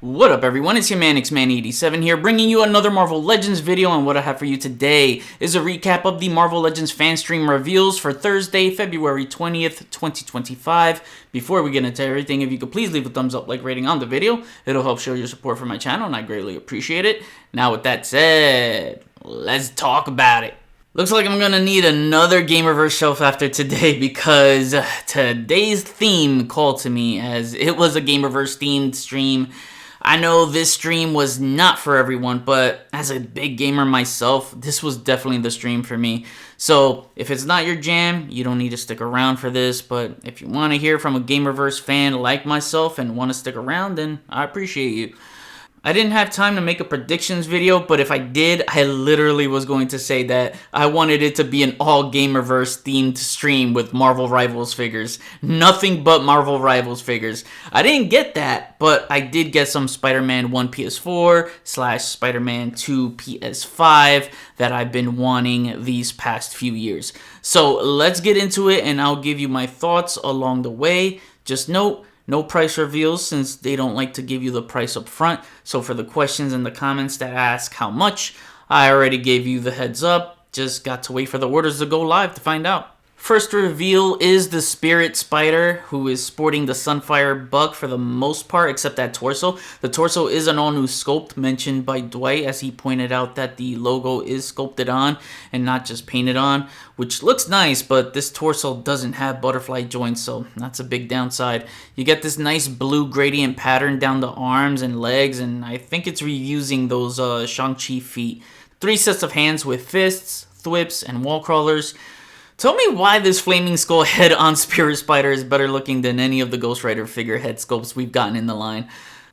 What up everyone, it's your man Xman87 here, bringing you another Marvel Legends video, and what I have for you today is a recap of the Marvel Legends fan stream reveals for Thursday, February 20th, 2025. Before we get into everything, if you could please leave a thumbs up, like, rating on the video, it'll help show your support for my channel and I greatly appreciate it. Now with that said, let's talk about it. Looks like I'm gonna need another Gamerverse shelf after today because today's theme called to me, as it was a Gamerverse themed stream. I know this stream was not for everyone, but as a big gamer myself, this was definitely the stream for me. So if it's not your jam, you don't need to stick around for this, but if you want to hear from a Gamerverse fan like myself and want to stick around, then I appreciate you. I didn't have time to make a predictions video, but if I did, I literally was going to say that I wanted it to be an all Gamerverse themed stream with Marvel Rivals figures. Nothing but Marvel Rivals figures. I didn't get that, but I did get some Spider-Man 1 PS4 / Spider-Man 2 PS5 that I've been wanting these past few years. So let's get into it and I'll give you my thoughts along the way. Just note, no price reveals since they don't like to give you the price up front. So for the questions in the comments that ask how much, I already gave you the heads up. Just got to wait for the orders to go live to find out. First reveal is the Spirit Spider, who is sporting the Sunfire Buck for the most part, except that torso. The torso is an all-new sculpt mentioned by Dwight, as he pointed out that the logo is sculpted on and not just painted on, which looks nice, but this torso doesn't have butterfly joints, so that's a big downside. You get this nice blue gradient pattern down the arms and legs, and I think it's reusing those Shang-Chi feet. 3 sets of hands with fists, thwips, and wall crawlers. Tell me why this flaming skull head on Spirit Spider is better looking than any of the Ghost Rider figure head sculpts we've gotten in the line.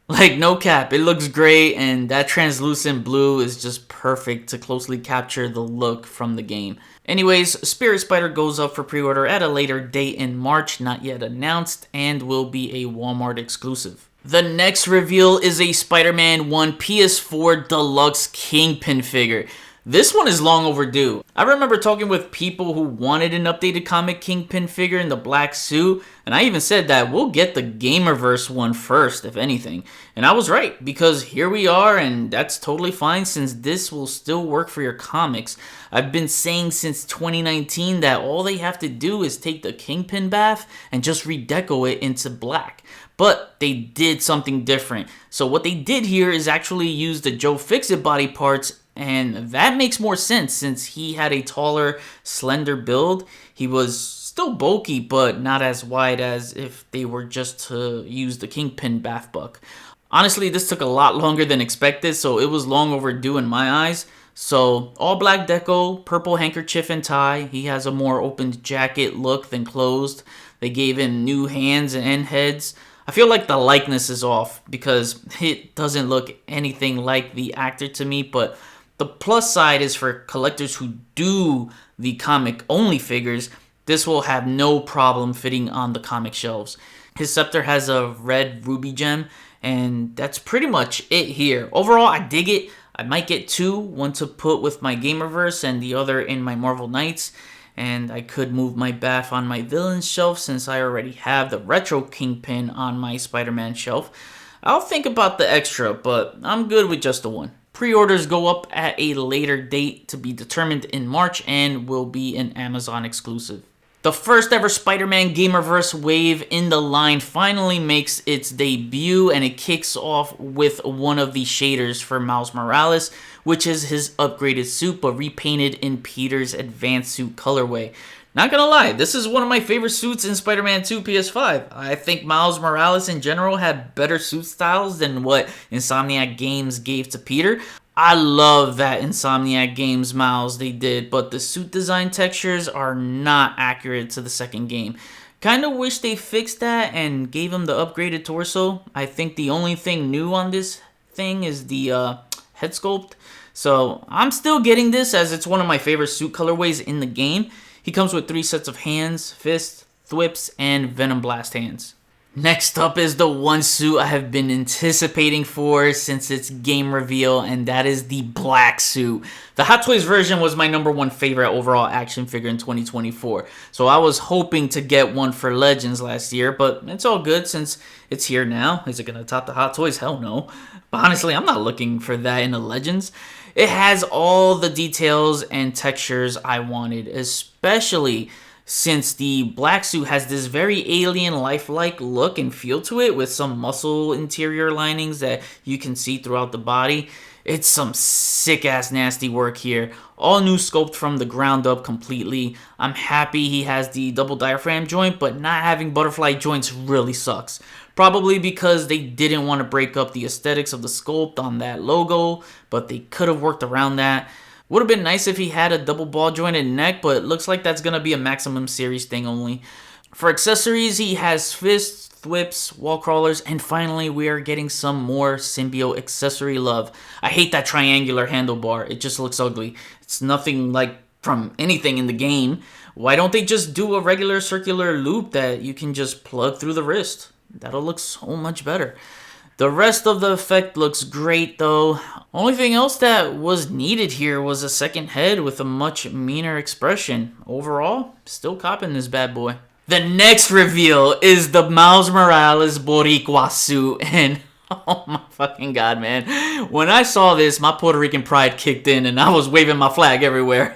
Like, no cap, it looks great, and that translucent blue is just perfect to closely capture the look from the game. Anyways, Spirit Spider goes up for pre-order at a later date in March, not yet announced, and will be a Walmart exclusive. The next reveal is a Spider-Man 1 PS4 Deluxe Kingpin figure. This one is long overdue. I remember talking with people who wanted an updated comic Kingpin figure in the black suit, and I even said that we'll get the Gamerverse one first, if anything. And I was right, because here we are, and that's totally fine since this will still work for your comics. I've been saying since 2019 that all they have to do is take the Kingpin bath and just redeco it into black. But they did something different. So what they did here is actually use the Joe Fixit body parts, and that makes more sense since he had a taller, slender build. He was still bulky, but not as wide as if they were just to use the Kingpin bath buck. Honestly, this took a lot longer than expected, so it was long overdue in my eyes. So, all black deco, purple handkerchief and tie. He has a more opened jacket look than closed. They gave him new hands and heads. I feel like the likeness is off because it doesn't look anything like the actor to me, but the plus side is for collectors who do the comic-only figures, this will have no problem fitting on the comic shelves. His scepter has a red ruby gem, and that's pretty much it here. Overall, I dig it. I might get 2, one to put with my Gamerverse and the other in my Marvel Knights. And I could move my bath on my villains shelf since I already have the retro Kingpin on my Spider-Man shelf. I'll think about the extra, but I'm good with just the one. Pre-orders go up at a later date to be determined in March and will be an Amazon exclusive. The first ever Spider-Man Gamerverse wave in the line finally makes its debut, and it kicks off with one of the shaders for Miles Morales, which is his upgraded suit but repainted in Peter's advanced suit colorway. Not gonna lie, this is one of my favorite suits in Spider-Man 2 PS5. I think Miles Morales in general had better suit styles than what Insomniac Games gave to Peter. I love that Insomniac Games Miles they did, but the suit design textures are not accurate to the second game. Kinda wish they fixed that and gave him the upgraded torso. I think the only thing new on this thing is the head sculpt. So I'm still getting this as it's one of my favorite suit colorways in the game. He comes with 3 sets of hands, fists, thwips, and Venom Blast hands. Next up is the one suit I have been anticipating for since its game reveal, and that is the black suit. The Hot Toys version was my #1 favorite overall action figure in 2024, so I was hoping to get one for Legends last year, but it's all good since it's here now. Is it going to top the Hot Toys? Hell no. But honestly, I'm not looking for that in the Legends. It has all the details and textures I wanted, especially since the black suit has this very alien lifelike look and feel to it with some muscle interior linings that you can see throughout the body. It's some sick ass nasty work here. All new sculpt from the ground up completely. I'm happy he has the double diaphragm joint, but not having butterfly joints really sucks. Probably because they didn't want to break up the aesthetics of the sculpt on that logo, but they could have worked around that. Would have been nice if he had a double ball jointed neck, but it looks like that's going to be a Maximum Series thing only. For accessories, he has fists, thwips, wall crawlers, and finally we are getting some more symbiote accessory love. I hate that triangular handlebar. It just looks ugly. It's nothing like from anything in the game. Why don't they just do a regular circular loop that you can just plug through the wrist? That'll look so much better. The rest of the effect looks great though. Only thing else that was needed here was a second head with a much meaner expression. Overall, still copping this bad boy. The next reveal is the Miles Morales Boricua suit, and oh my fucking god, man. When I saw this, my Puerto Rican pride kicked in and I was waving my flag everywhere.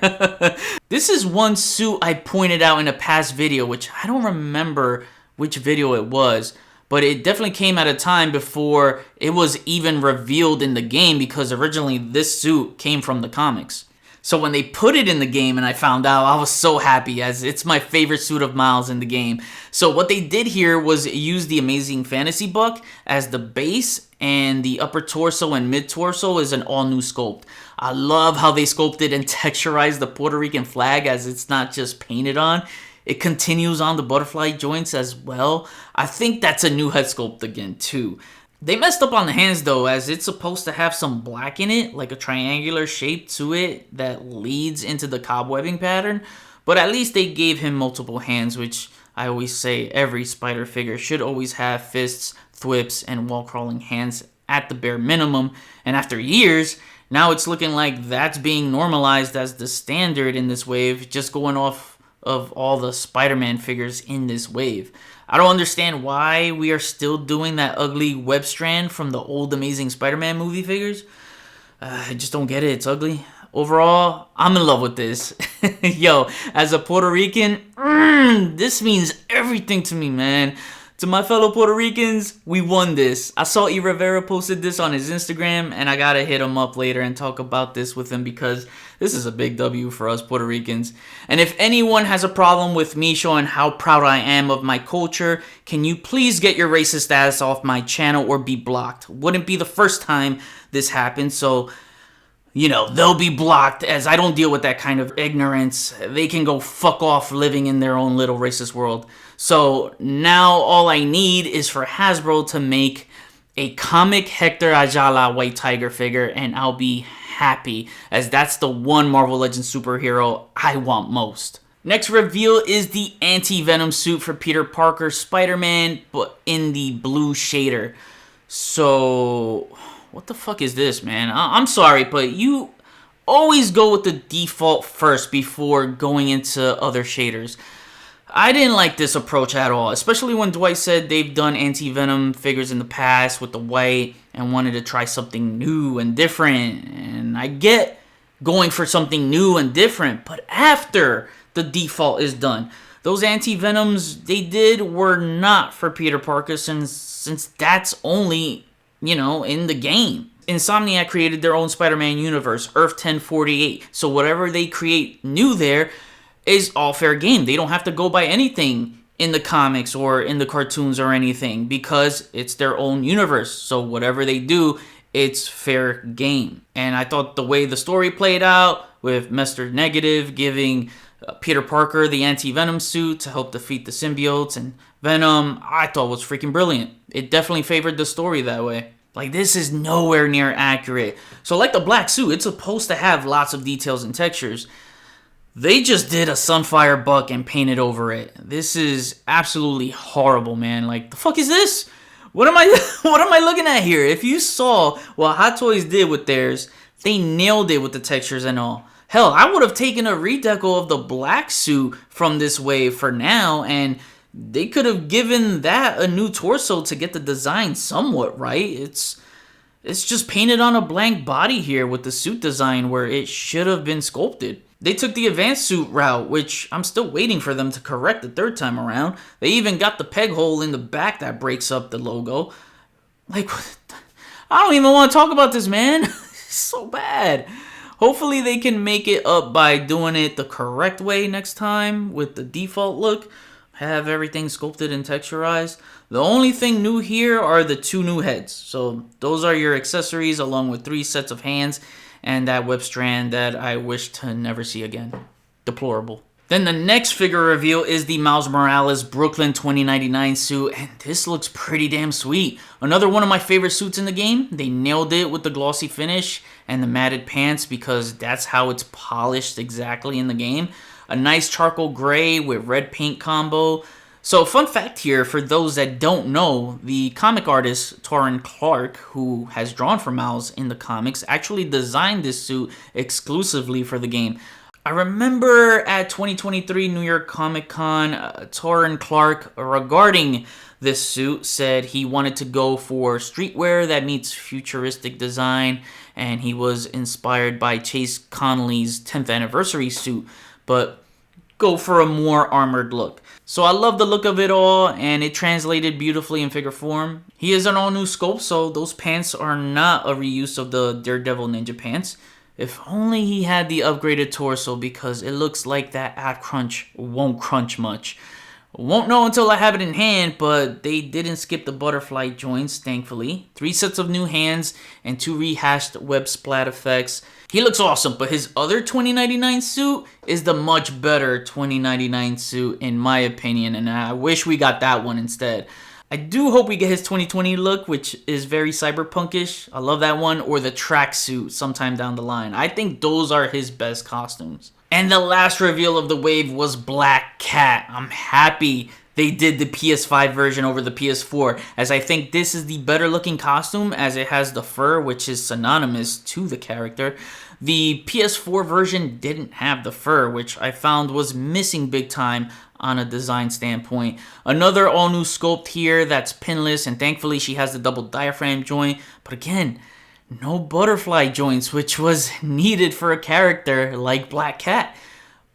This is one suit I pointed out in a past video, which I don't remember which video it was. But it definitely came at a time before it was even revealed in the game, because originally this suit came from the comics. So when they put it in the game and I found out, I was so happy, as it's my favorite suit of Miles in the game. So what they did here was use the Amazing Fantasy Buck as the base, and the upper torso and mid torso is an all new sculpt. I love how they sculpted and texturized the Puerto Rican flag, as it's not just painted on. It continues on the butterfly joints as well. I think that's a new head sculpt again too. They messed up on the hands though, as it's supposed to have some black in it, like a triangular shape to it that leads into the cobwebbing pattern. But at least they gave him multiple hands, which I always say every spider figure should always have fists, thwips, and wall crawling hands at the bare minimum. And after years, now it's looking like that's being normalized as the standard in this wave, just going off of all the Spider-Man figures in this wave. I don't understand why we are still doing that ugly web strand from the old Amazing Spider-Man movie figures. I just don't get it. It's ugly. Overall, I'm in love with this. Yo, as a Puerto Rican, this means everything to me, man. To my fellow Puerto Ricans, we won this. I saw E. Rivera posted this on his Instagram, and I gotta hit him up later and talk about this with him, because this is a big W for us Puerto Ricans. And if anyone has a problem with me showing how proud I am of my culture, can you please get your racist ass off my channel or be blocked? Wouldn't be the first time this happened, so you know, they'll be blocked, as I don't deal with that kind of ignorance. They can go fuck off living in their own little racist world. So now all I need is for Hasbro to make a comic Hector Ayala White Tiger figure, and I'll be happy, as that's the one Marvel Legends superhero I want most. Next reveal is the anti-venom suit for Peter Parker Spider-Man, but in the blue shader. So what the fuck is this, man? I'm sorry, but you always go with the default first before going into other shaders. I didn't like this approach at all, especially when Dwight said they've done anti-venom figures in the past with the white and wanted to try something new and different. And I get going for something new and different, but after the default is done. Those anti-venoms they did were not for Peter Parker, since that's only, you know, in the game. Insomniac created their own Spider-Man universe, Earth 1048. So whatever they create new there is all fair game. They don't have to go by anything in the comics or in the cartoons or anything, because it's their own universe. So whatever they do, it's fair game. And I thought the way the story played out, with Mr. Negative giving Peter Parker the anti-venom suit to help defeat the symbiotes and Venom, I thought was freaking brilliant. It definitely favored the story that way. Like, this is nowhere near accurate. So like the black suit, it's supposed to have lots of details and textures. They just did a Sunfire buck and painted over it. This is absolutely horrible, man. Like, the fuck is this? What am I what am I looking at here? If you saw what Hot Toys did with theirs, they nailed it with the textures and all. Hell, I would have taken a redeco of the black suit from this wave for now, and they could have given that a new torso to get the design somewhat right. It's just painted on a blank body here with the suit design where it should have been sculpted. They took the advanced suit route, which I'm still waiting for them to correct the third time around. They even got the peg hole in the back that breaks up the logo. Like, I don't even want to talk about this, man. It's so bad. Hopefully they can make it up by doing it the correct way next time with the default look. Have everything sculpted and texturized. The only thing new here are the 2 new heads. So those are your accessories along with 3 sets of hands and that whip strand that I wish to never see again. Deplorable. Then the next figure reveal is the Miles Morales Brooklyn 2099 suit, and this looks pretty damn sweet. Another one of my favorite suits in the game. They nailed it with the glossy finish and the matted pants because that's how it's polished exactly in the game. A nice charcoal gray with red paint combo. So fun fact here, for those that don't know, the comic artist Torrin Clark, who has drawn for Miles in the comics, actually designed this suit exclusively for the game. I remember at 2023 New York Comic Con, Torrin Clark, regarding this suit, said he wanted to go for streetwear that meets futuristic design, and he was inspired by Chase Conley's 10th anniversary suit, but go for a more armored look. So I love the look of it all, and it translated beautifully in figure form. He is an all-new sculpt, so those pants are not a reuse of the Daredevil Ninja pants. If only he had the upgraded torso, because it looks like that ab crunch won't crunch much. Won't know until I have it in hand, but they didn't skip the butterfly joints, thankfully. 3 sets of new hands and 2 rehashed web splat effects. He looks awesome, but his other 2099 suit is the much better 2099 suit in my opinion, and I wish we got that one instead. I do hope we get his 2020 look, which is very cyberpunkish. I love that one, or the tracksuit sometime down the line. I think those are his best costumes. And the last reveal of the wave was Black Cat. I'm happy they did the PS5 version over the PS4, as I think this is the better looking costume, as it has the fur, which is synonymous to the character. The PS4 version didn't have the fur, which I found was missing big time on a design standpoint. Another all new sculpt here that's pinless, and thankfully she has the double diaphragm joint, but again, no butterfly joints, which was needed for a character like Black Cat.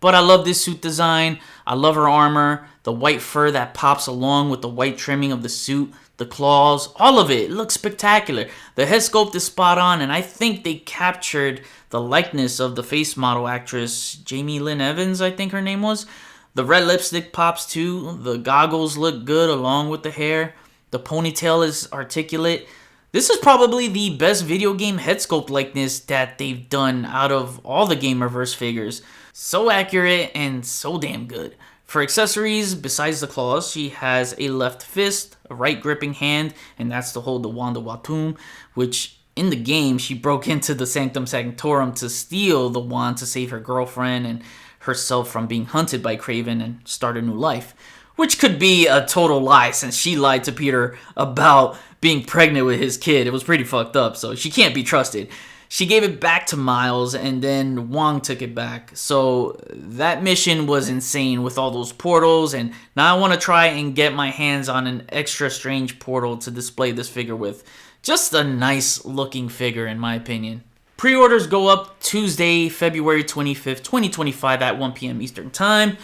But I love this suit design. I love her armor, the white fur that pops along with the white trimming of the suit, the claws, all of it. It looks spectacular. The head sculpt is spot on, and I think they captured the likeness of the face model actress Jamie Lynn Evans, I think her name was. The red lipstick pops too. The goggles look good along with the hair. The ponytail is articulate. This is probably the best video game head sculpt likeness that they've done out of all the Gamerverse figures. So accurate and so damn good. For accessories, besides the claws, she has a left fist, a right gripping hand, and that's to hold the Wand of Watum, which in the game, she broke into the Sanctum Sanctorum to steal the wand to save her girlfriend and herself from being hunted by Kraven and start a new life. Which could be a total lie, since she lied to Peter about being pregnant with his kid. It was pretty fucked up, so she can't be trusted. She gave it back to Miles, and then Wong took it back. So that mission was insane with all those portals, and now I want to try and get my hands on an extra strange portal to display this figure with. Just a nice looking figure in my opinion. Pre-orders go up Tuesday, February 25th, 2025 at 1 p.m. Eastern Time.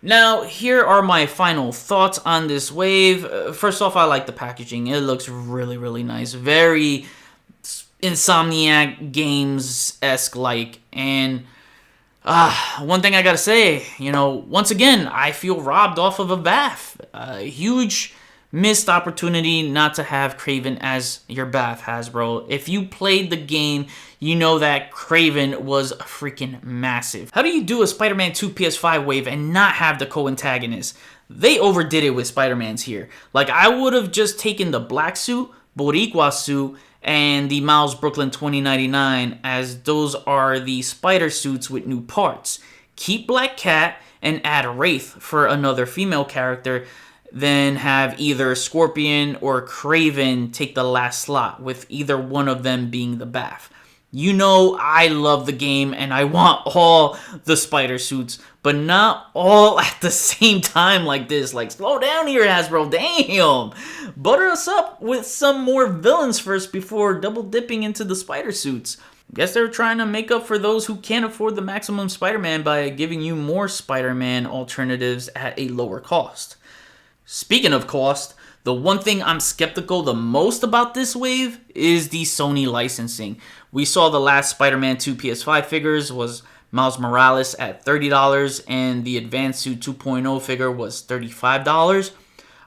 Now, here are my final thoughts on this wave. First off, I like the packaging. It looks really, really nice. Very Insomniac Games-esque like. And one thing I gotta say, once again, I feel robbed off of a bath. A huge missed opportunity not to have Kraven as your bath, Hasbro. If you played the game, you know that Kraven was freaking massive. How do you do a Spider-Man 2 PS5 wave and not have the co-antagonist? They overdid it with Spider-Man's here. Like, I would have just taken the black suit, Boricua suit, and the Miles Brooklyn 2099, as those are the spider suits with new parts. keep Black Cat and add Wraith for another female character, then have either Scorpion or Kraven take the last slot, with either one of them being the BAF. You know I love the game and I want all the spider suits, but not all at the same time like this. Like, slow down here, Hasbro. Damn! Butter us up with some more villains first before double dipping into the spider suits. Guess they're trying to make up for those who can't afford the maximum Spider-Man by giving you more Spider-Man alternatives at a lower cost. Speaking of cost, the one thing I'm skeptical the most about this wave is the Sony licensing. We saw the last Spider-Man 2 PS5 figures was Miles Morales at $30 and the Advanced Suit 2.0 figure was $35.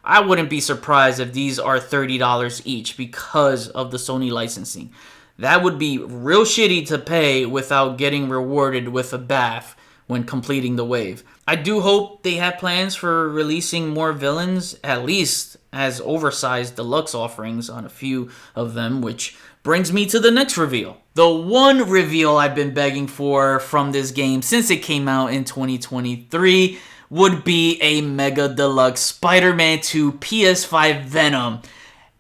I wouldn't be surprised if these are $30 each because of the Sony licensing. That would be real shitty to pay without getting rewarded with a BAF when completing the wave. I do hope they have plans for releasing more villains, at least as oversized deluxe offerings on a few of them, which brings me to the next reveal. The one reveal I've been begging for from this game since it came out in 2023 would be a Mega Deluxe Spider-Man 2 PS5 Venom.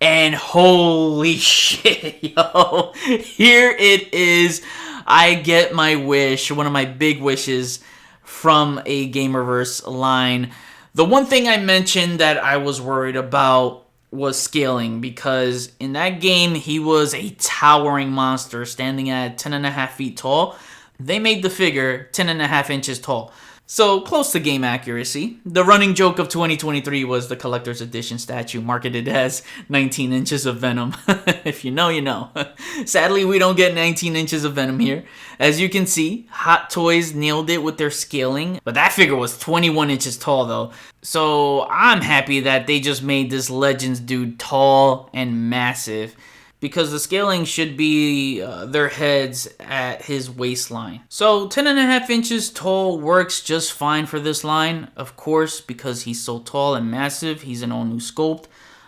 And holy shit, yo, here it is. I get my wish, one of my big wishes from a Gamerverse line. The one thing I mentioned that I was worried about was scaling, because in that game he was a towering monster standing at 10.5 feet tall. They made the figure 10.5 inches tall. So close to game accuracy. The running joke of 2023 was the collector's edition statue marketed as 19 inches of Venom. If you know, you know. Sadly, we don't get 19 inches of Venom here. As you can see, Hot Toys nailed it with their scaling, but that figure was 21 inches tall though. So I'm happy that they just made this Legends dude tall and massive, because the scaling should be their heads at his waistline. So 10.5 inches tall works just fine for this line. Of course, because he's so tall and massive, he's an all new sculpt.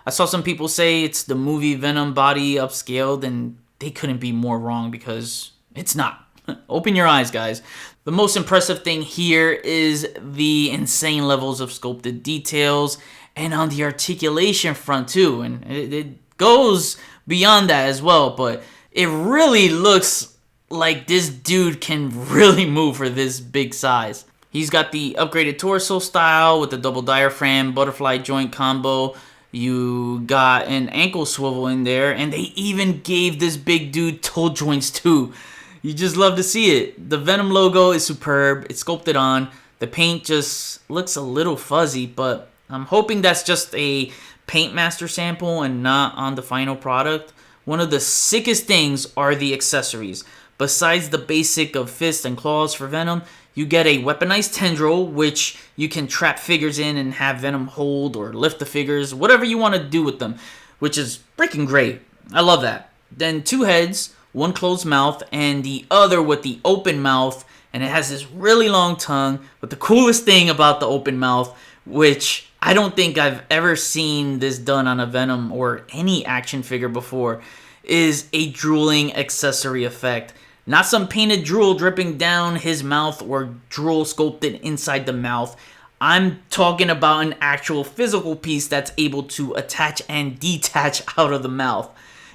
I saw some people say it's the movie Venom body upscaled, and they couldn't be more wrong because it's not. Open your eyes, guys. The most impressive thing here is the insane levels of sculpted details, and on the articulation front too. And it goes beyond that as well, but it really looks like this dude can really move for this big size. He's got the upgraded torso style with the double diaphragm, butterfly joint combo. You got an ankle swivel in there, and they even gave this big dude toe joints too. You just love to see it. The Venom logo is superb. It's sculpted on. The paint just looks a little fuzzy, but I'm hoping that's just a Paint Master sample and not on the final product. One of the sickest things are the accessories. Besides the basic of fists and claws for Venom, you get a weaponized tendril, which you can trap figures in and have Venom hold or lift the figures, whatever you want to do with them, which is freaking great. I love that. Then 2 heads, one closed mouth and the other with the open mouth, and it has this really long tongue. But the coolest thing about the open mouth, which I don't think I've ever seen this done on a Venom or any action figure before, is a drooling accessory effect. Not some painted drool dripping down his mouth or drool sculpted inside the mouth. I'm talking about an actual physical piece that's able to attach and detach out of the mouth.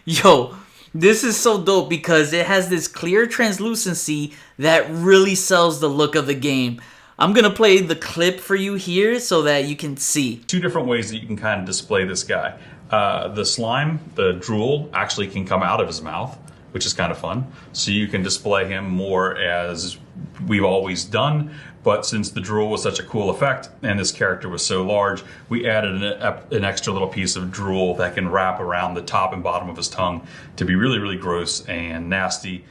Yo, this is so dope because it has this clear translucency that really sells the look of the game. I'm going to play the clip for you here so that you can see. 2 different ways that you can kind of display this guy. The slime, the drool, actually can come out of his mouth, which is kind of fun. So you can display him more as we've always done. But since the drool was such a cool effect and this character was so large, we added an extra little piece of drool that can wrap around the top and bottom of his tongue to be really, really gross and nasty.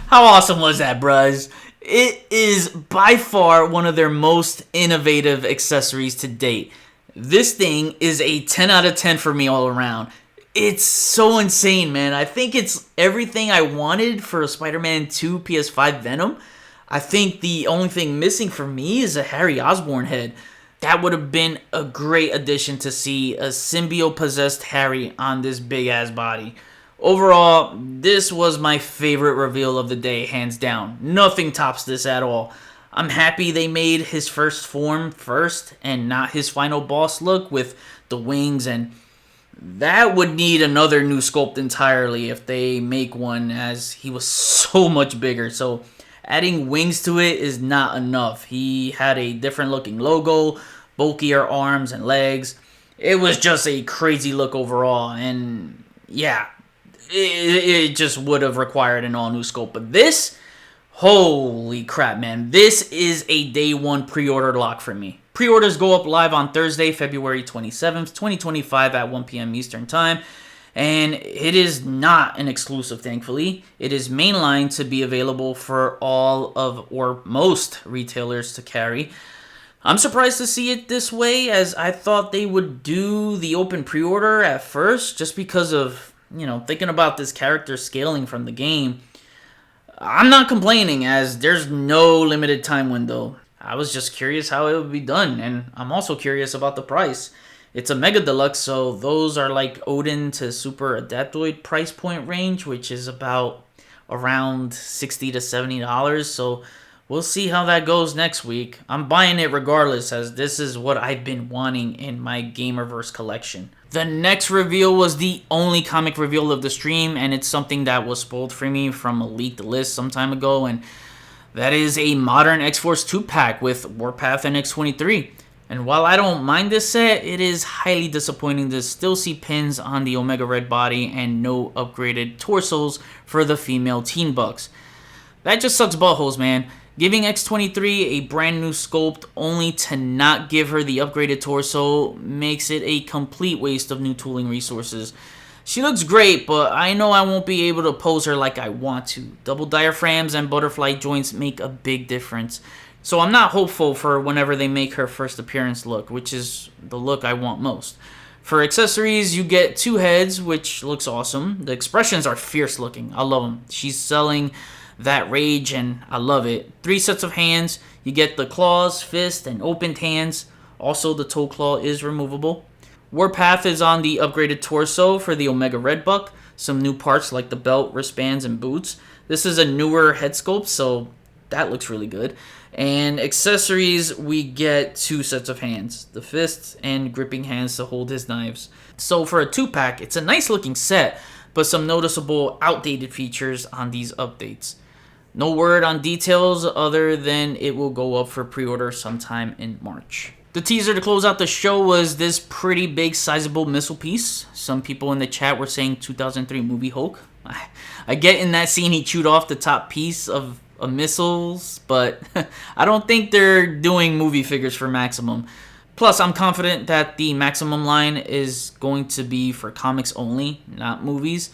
How awesome was that, bros? It is by far one of their most innovative accessories to date. This thing is a 10 out of 10 for me all around. It's so insane, man. I think it's everything I wanted for a Spider-Man 2 PS5 Venom. I think the only thing missing for me is a Harry Osborn head. That would have been a great addition to see a symbiote-possessed Harry on this big-ass body. Overall, this was my favorite reveal of the day, hands down. Nothing tops this at all. I'm happy they made his first form first and not his final boss look with the wings, and that would need another new sculpt entirely if they make one, as he was so much bigger. So adding wings to it is not enough. He had a different looking logo, bulkier arms and legs. It was just a crazy look overall, and yeah, it just would have required an all new sculpt. But this, holy crap, man. This is a day one pre-order lock for me. Pre-orders go up live on Thursday, February 27th, 2025 at 1 p.m. Eastern Time. And it is not an exclusive, thankfully. It is mainline to be available for all of or most retailers to carry. I'm surprised to see it this way, as I thought they would do the open pre-order at first, just because of, thinking about this character scaling from the game. I'm not complaining, as there's no limited time window. I was just curious how it would be done, and I'm also curious about the price. It's a Mega Deluxe, so those are like Odin to Super Adaptoid price point range, which is about around $60 to $70, so we'll see how that goes next week. I'm buying it regardless, as this is what I've been wanting in my Gamerverse collection. The next reveal was the only comic reveal of the stream, and it's something that was spoiled for me from a leaked list some time ago, and that is a modern X-Force 2-pack with Warpath and X-23. And while I don't mind this set, it is highly disappointing to still see pins on the Omega Red body and no upgraded torsos for the female Teen Bucks. That just sucks buttholes, man. Giving X-23 a brand new sculpt only to not give her the upgraded torso makes it a complete waste of new tooling resources. She looks great, but I know I won't be able to pose her like I want to. Double diaphragms and butterfly joints make a big difference. So I'm not hopeful for whenever they make her first appearance look, which is the look I want most. For accessories, you get 2 heads, which looks awesome. The expressions are fierce looking. I love them. She's selling that rage, and I love it. 3 sets of hands. You get the claws, fist, and opened hands. Also, the toe claw is removable. Warpath is on the upgraded torso for the Omega Red Buck. Some new parts like the belt, wristbands, and boots. This is a newer head sculpt, so that looks really good. And accessories, we get 2 sets of hands. The fists and gripping hands to hold his knives. So for a 2-pack, it's a nice looking set, but some noticeable outdated features on these updates. No word on details other than it will go up for pre-order sometime in March. The teaser to close out the show was this pretty big sizable missile piece. Some people in the chat were saying 2003 movie Hulk. I get in that scene he chewed off the top piece of missiles, but I don't think they're doing movie figures for Maximum. Plus, I'm confident that the Maximum line is going to be for comics only, not movies.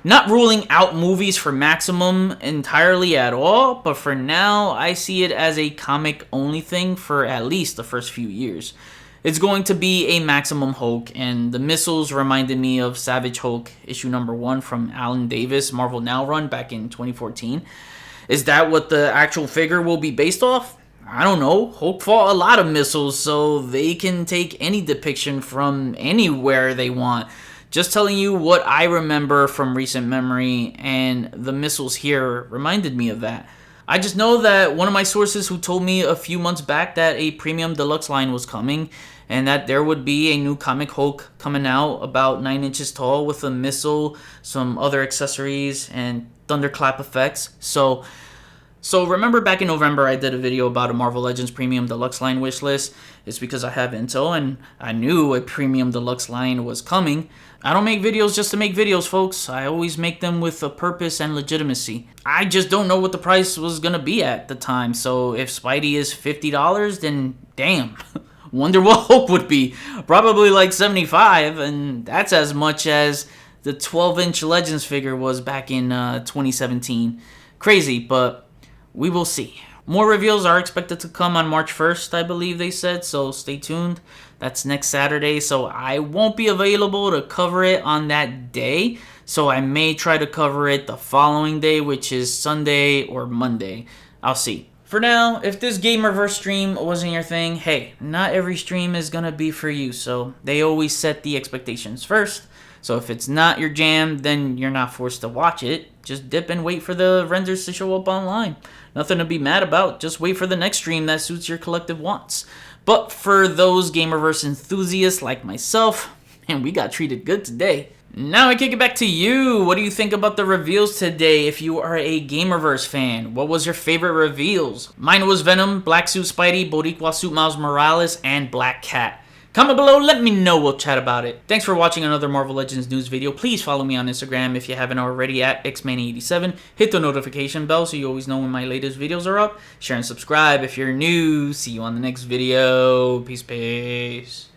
Not ruling out movies for Maximum entirely at all, but for now, I see it as a comic-only thing for at least the first few years. It's going to be a Maximum Hulk, and the missiles reminded me of Savage Hulk issue number 1 from Alan Davis' Marvel Now run back in 2014. Is that what the actual figure will be based off? I don't know. Hulk fought a lot of missiles, so they can take any depiction from anywhere they want. Just telling you what I remember from recent memory, and the missiles here reminded me of that. I just know that one of my sources who told me a few months back that a premium deluxe line was coming, and that there would be a new comic Hulk coming out about 9 inches tall with a missile, some other accessories, and thunderclap effects. So remember back in November I did a video about a Marvel Legends Premium Deluxe line wishlist. It's because I have intel and I knew a Premium Deluxe line was coming. I don't make videos just to make videos, folks. I always make them with a purpose and legitimacy. I just don't know what the price was going to be at the time. So if Spidey is $50, then damn. Wonder what Hulk would be. Probably like $75, and that's as much as the 12-inch Legends figure was back in 2017. Crazy, but we will see. More reveals are expected to come on March 1st, I believe they said, so stay tuned. That's next Saturday, so I won't be available to cover it on that day, so I may try to cover it the following day, which is Sunday or Monday. I'll see. For now, if this Gamerverse stream wasn't your thing, hey, not every stream is gonna be for you, so they always set the expectations first. So if it's not your jam, then you're not forced to watch it. Just dip and wait for the renders to show up online. Nothing to be mad about. Just wait for the next stream that suits your collective wants. But for those Gamerverse enthusiasts like myself, man, we got treated good today. Now I kick it back to you. What do you think about the reveals today if you are a Gamerverse fan? What was your favorite reveals? Mine was Venom, Black Suit Spidey, Boricua Suit Miles Morales, and Black Cat. Comment below, let me know, we'll chat about it. Thanks for watching another Marvel Legends news video. Please follow me on Instagram if you haven't already at xman87. Hit the notification bell so you always know when my latest videos are up. Share and subscribe if you're new. See you on the next video. Peace, peace.